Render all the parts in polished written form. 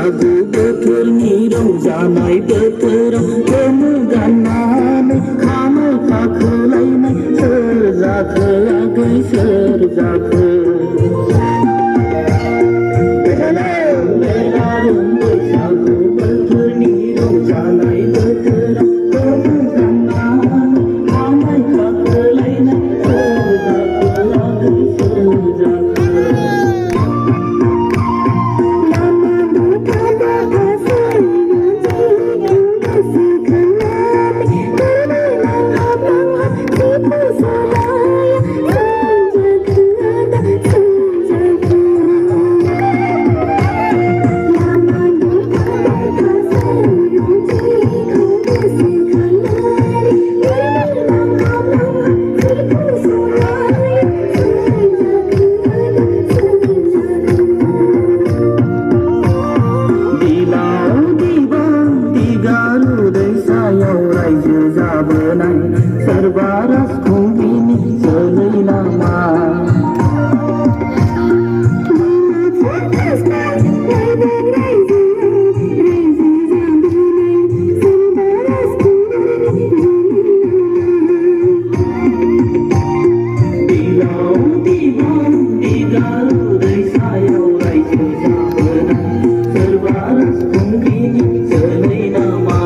बैसागु बोथोरनि रंजानाय बोथोराव गोमो गाननानै खामो गाखोलायनाय सोर जाखो आगै सोर जाखो बैसागु बोथोरनि रंजानाय बोथोराव गोमो गाननानै खामो गाखोलायनाय सोर जाखो आगै सोर जाखो सोरबा राजखुंग्रिनि जोलै नामा सोरबा राजखुंग्रिनि जोलै नामा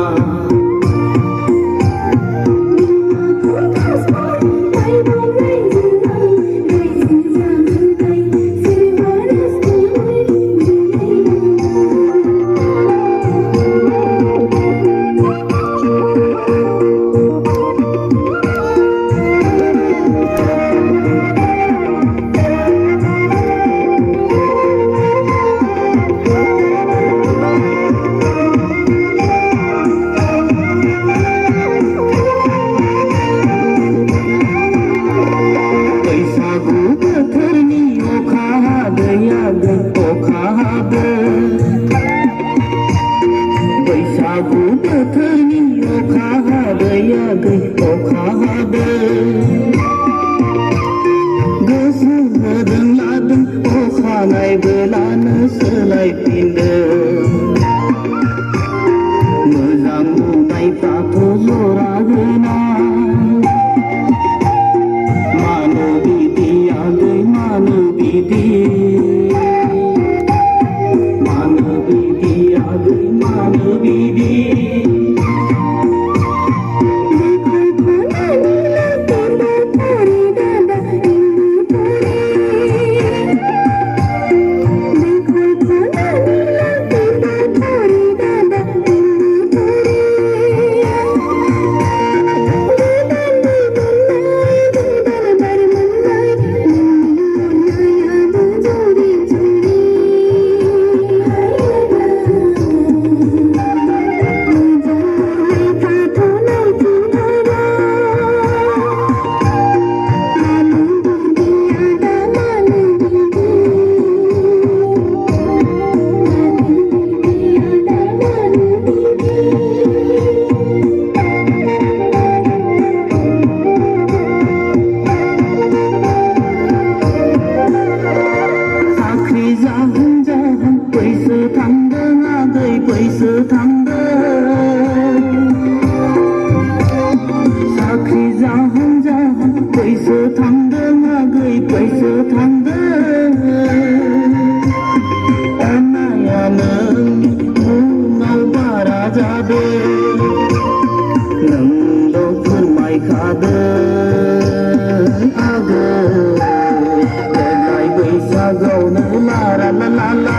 बैसागु बोथोरनि अखा हादै आगै अखा हादै गोसो होदों लादों अखानाय बेलानो सोलायफिनदों मोजां नुनायफ्राथ' जरा होना मानो बिदि आगै मानो बिदि मानो बिदि बैसो थांदों साख्रि जाहां जाहां बैसो थांदों आगै बैसो थांदों अननाया नोंनि मुङाव बारा जादों नोंल' फोरमायखादों आगै देग्लाय बैसागोआवनो ला ला ला ला